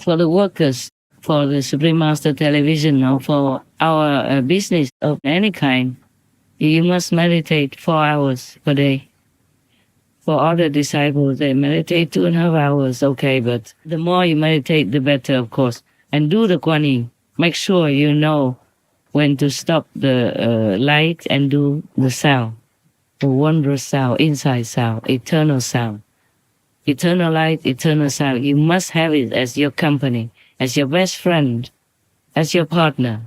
for the workers, for the Supreme Master Television, or for our business of any kind, you must meditate 4 hours per day. For other disciples, they meditate 2.5 hours, okay, but the more you meditate, the better, of course. And do the Kuan Yin. Make sure you know when to stop the light and do the sound, the wondrous sound, inside sound, eternal sound. Eternal light, eternal sound. You must have it as your company, as your best friend, as your partner.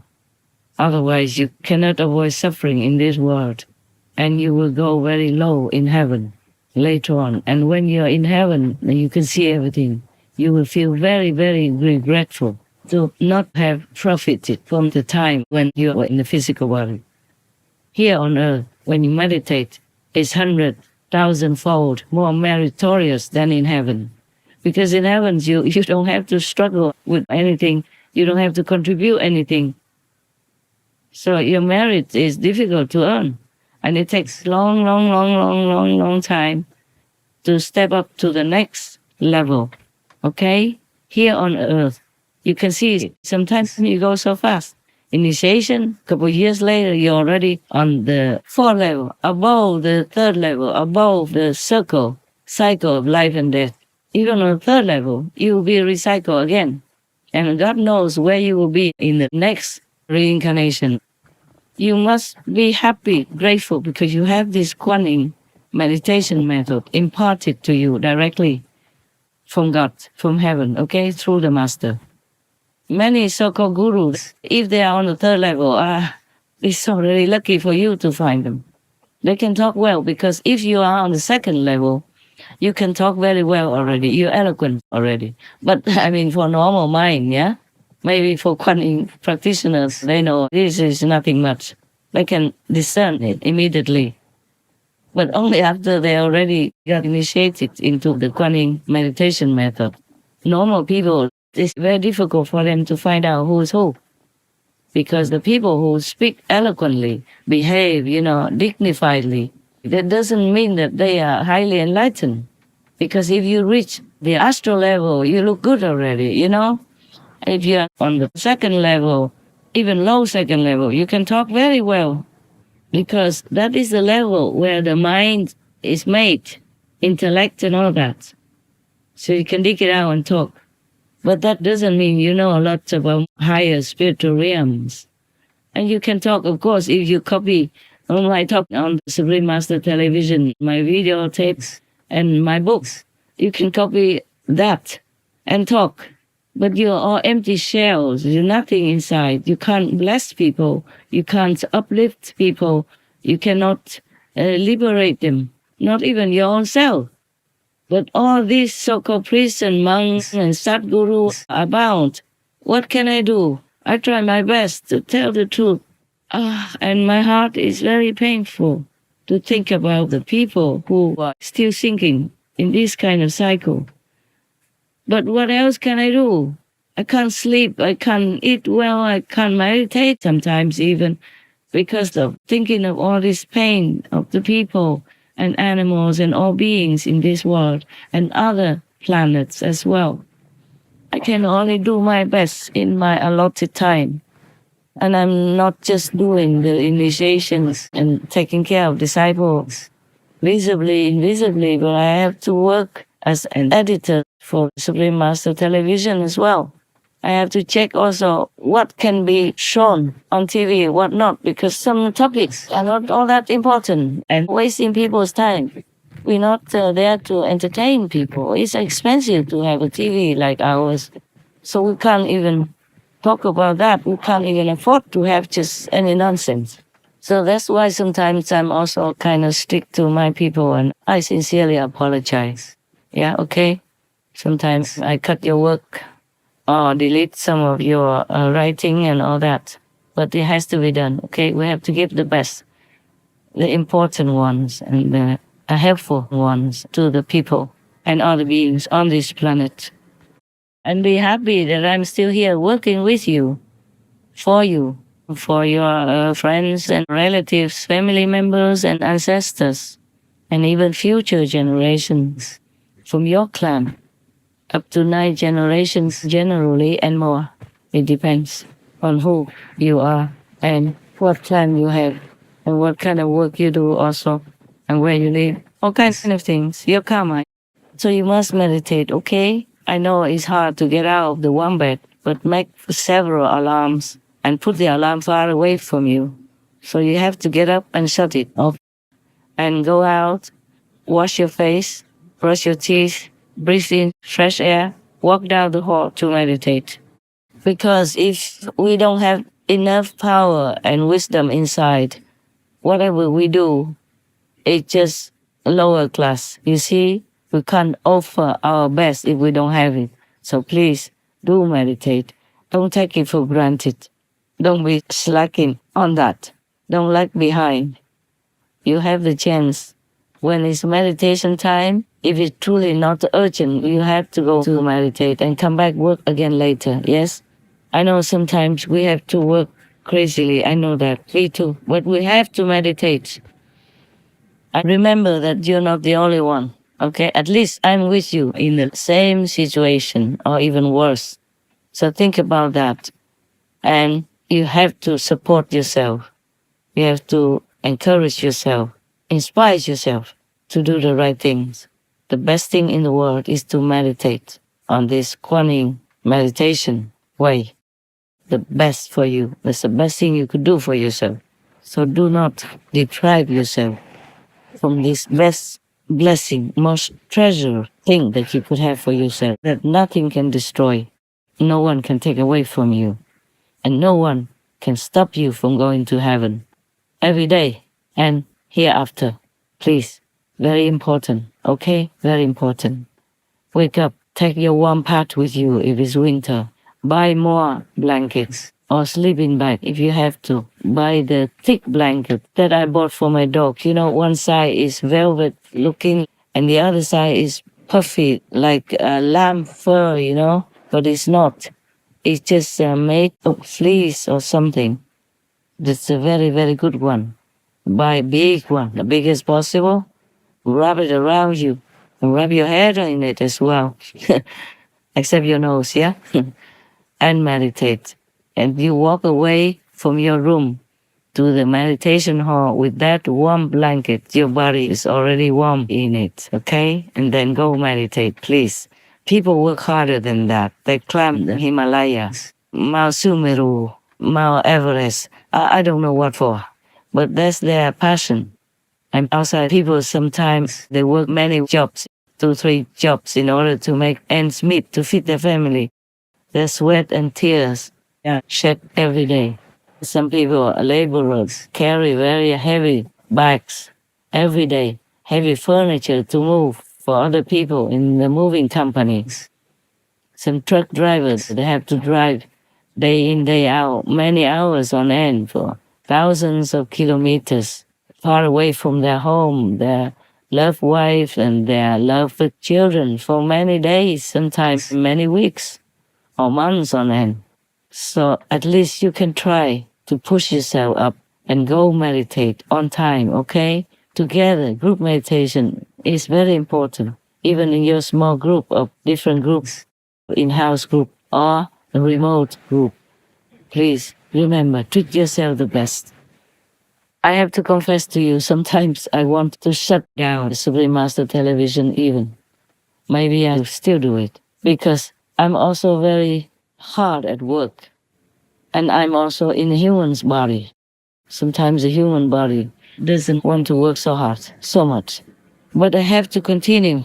Otherwise, you cannot avoid suffering in this world, and you will go very low in heaven later on. And when you're in heaven, you can see everything. You will feel very, very regretful to not have profited from the time when you were in the physical body. Here on earth, when you meditate, it's 100,000-fold more meritorious than in heaven. Because in heaven, you don't have to struggle with anything. You don't have to contribute anything. So your merit is difficult to earn. And it takes long time to step up to the next level. Okay? Here on earth, you can see it. Sometimes you go so fast. Initiation, a couple of years later, you're already on the 4th level, above the 3rd level, above the cycle of life and death. Even on the 3rd level, you will be recycled again. And God knows where you will be in the next reincarnation. You must be happy, grateful, because you have this Kuan Yin meditation method imparted to you directly from God, from heaven, okay, through the Master. Many so-called gurus, if they are on the 3rd level, it's so really lucky for you to find them. They can talk well, because if you are on the 2nd level, you can talk very well already. You're eloquent already. But, I mean, for normal mind, yeah? Maybe for Kuan Yin practitioners, they know this is nothing much. They can discern it immediately. But only after they already got initiated into the Kuan Yin meditation method. Normal people, it's very difficult for them to find out who is who. Because the people who speak eloquently, behave, dignifiedly, that doesn't mean that they are highly enlightened. Because if you reach the astral level, you look good already, If you're on the 2nd level, even low 2nd level, you can talk very well. Because that is the level where the mind is made, intellect and all that. So you can dig it out and talk. But that doesn't mean you know a lot about higher spiritual realms. And you can talk, of course, if you copy my talk on the Supreme Master Television, my video tapes, and my books. You can copy that and talk. But you're all empty shells. You're nothing inside. You can't bless people. You can't uplift people. You cannot liberate them. Not even your own self. But all these so-called priests and monks and Sadgurus abound. What can I do? I try my best to tell the truth. And my heart is very painful to think about the people who are still sinking in this kind of cycle. But what else can I do? I can't sleep, I can't eat well, I can't meditate sometimes even because of thinking of all this pain of the people and animals and all beings in this world and other planets as well. I can only do my best in my allotted time. And I'm not just doing the initiations and taking care of disciples visibly, invisibly, but I have to work as an editor for Supreme Master Television as well. I have to check also what can be shown on TV and what not, because some topics are not all that important and wasting people's time. We're not there to entertain people. It's expensive to have a TV like ours, so we can't even talk about that. We can't even afford to have just any nonsense. So that's why sometimes I'm also kind of strict to my people, and I sincerely apologize. Yeah, okay? Sometimes I cut your work or delete some of your writing and all that. But it has to be done, okay? We have to give the best, the important ones and the helpful ones to the people and other beings on this planet. And be happy that I'm still here working with you, for your friends and relatives, family members and ancestors, and even future generations from your clan. up to 9 generations generally and more. It depends on who you are and what time you have and what kind of work you do also and where you live. All kinds of things. Your karma. So you must meditate, okay? I know it's hard to get out of the warm bed, but make several alarms and put the alarm far away from you. So you have to get up and shut it off and go out, wash your face, brush your teeth, breathe in fresh air, walk down the hall to meditate. Because if we don't have enough power and wisdom inside, whatever we do, it's just lower class. You see, we can't offer our best if we don't have it. So please do meditate. Don't take it for granted. Don't be slacking on that. Don't lag behind. You have the chance. When it's meditation time, if it's truly not urgent, you have to go to meditate and come back work again later. Yes? I know sometimes we have to work crazily. I know that. Me too. But we have to meditate. And remember that you're not the only one. Okay? At least I'm with you in the same situation or even worse. So think about that. And you have to support yourself. You have to encourage yourself, inspire yourself to do the right things. The best thing in the world is to meditate on this Kuan meditation way. The best for you. That's the best thing you could do for yourself. So do not deprive yourself from this best blessing, most treasured thing that you could have for yourself, that nothing can destroy. No one can take away from you. And no one can stop you from going to heaven every day and hereafter. Please, very important, okay? Very important. Wake up, take your warm pad with you if it's winter. Buy more blankets or sleeping bag if you have to. Buy the thick blanket that I bought for my dog. You know, one side is velvet looking and the other side is puffy like lamb fur, you know, but it's not. It's just made of fleece or something. That's a very, very good one. Buy a big one, the biggest possible. Wrap it around you and wrap your head in it as well. Except your nose, yeah? And meditate. And you walk away from your room to the meditation hall with that warm blanket. Your body is already warm in it, okay? And then go meditate, please. People work harder than that. They climb the Himalayas, Mount Sumeru, Mount Everest. I don't know what for, but that's their passion. And outside people sometimes they work many jobs, 2, 3 jobs in order to make ends meet to feed their family. Their sweat and tears shed every day. Some people are laborers, carry very heavy bags every day, heavy furniture to move for other people in the moving companies. Some truck drivers, they have to drive day in, day out, many hours on end for thousands of kilometers far away from their home, their loved wife and their loved children for many days, sometimes many weeks or months on end. So at least you can try to push yourself up and go meditate on time, okay? Together, group meditation is very important, even in your small group of different groups, in-house group or a remote group. Please remember, treat yourself the best. I have to confess to you, sometimes I want to shut down the Supreme Master Television even. Maybe I still do it because I'm also very hard at work. And I'm also in a human's body. Sometimes the human body doesn't want to work so hard, so much. But I have to continue.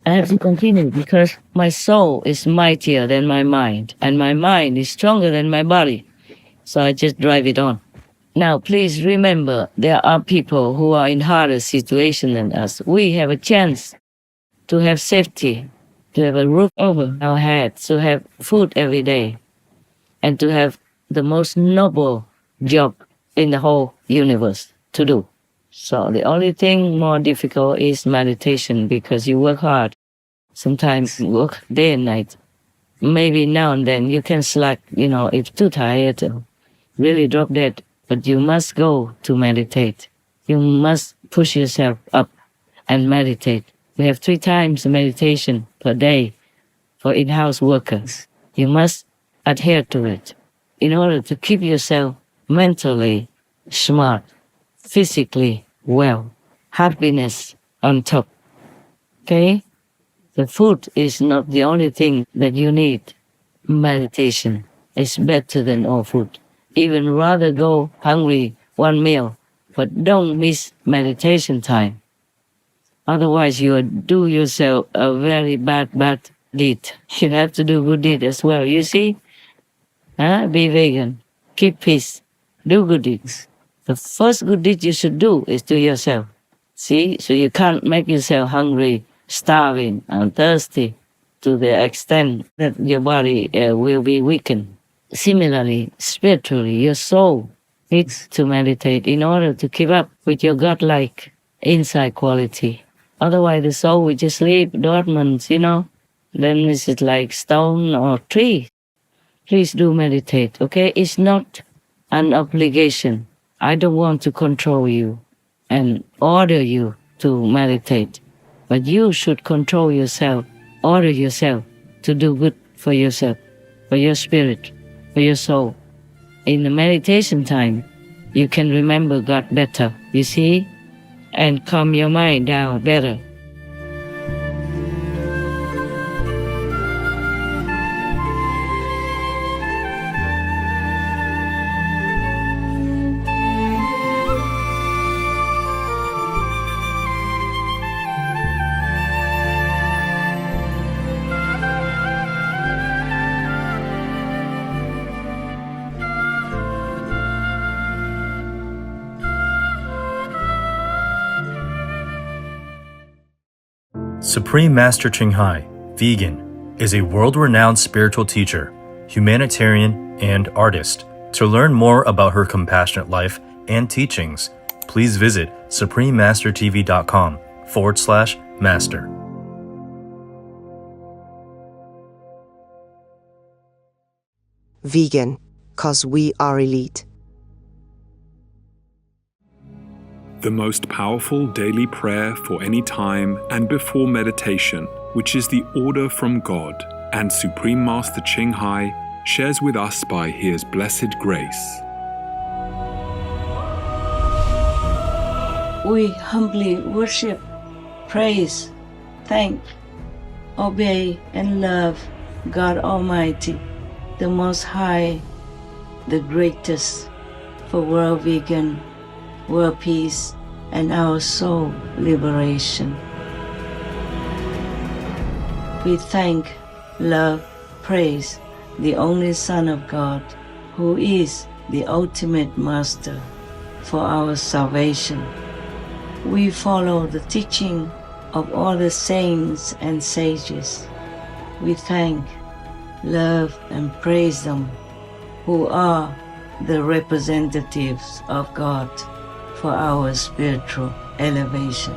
I have to continue because my soul is mightier than my mind, and my mind is stronger than my body. So I just drive it on. Now, please remember, there are people who are in harder situation than us. We have a chance to have safety, to have a roof over our heads, to have food every day, and to have the most noble job in the whole universe to do. So the only thing more difficult is meditation because you work hard. Sometimes you work day and night. Maybe now and then you can slack, if too tired, really drop dead. But you must go to meditate. You must push yourself up and meditate. We have 3 times meditation per day for in-house workers. You must adhere to it in order to keep yourself mentally smart, physically well, happiness on top. Okay? The food is not the only thing that you need. Meditation is better than all food. Even rather go hungry one meal, but don't miss meditation time. Otherwise, you will do yourself a very bad deed. You have to do good deed as well. You see? Be vegan. Keep peace. Do good deeds. The first good deed you should do is to yourself. See? So you can't make yourself hungry, starving, and thirsty to the extent that your body will be weakened. Similarly, spiritually, your soul needs to meditate in order to keep up with your godlike inside quality. Otherwise, the soul will just sleep dormant, Then it's like stone or tree. Please do meditate, okay? It's not an obligation. I don't want to control you and order you to meditate. But you should control yourself, order yourself to do good for yourself, for your spirit, for your soul. In the meditation time, you can remember God better, you see? And calm your mind down better. Supreme Master Ching, vegan, is a world-renowned spiritual teacher, humanitarian, and artist. To learn more about her compassionate life and teachings, please visit suprememastertv.com/master. Vegan, 'cause we are elite. The most powerful daily prayer for any time and before meditation, which is the order from God, and Supreme Master Ching shares with us by His blessed grace. We humbly worship, praise, thank, obey, and love God Almighty, the Most High, the greatest, for world vegan, world peace, and our soul liberation. We thank, love, praise the only Son of God, who is the ultimate Master for our salvation. We follow the teaching of all the saints and sages. We thank, love, and praise them, who are the representatives of God for our spiritual elevation.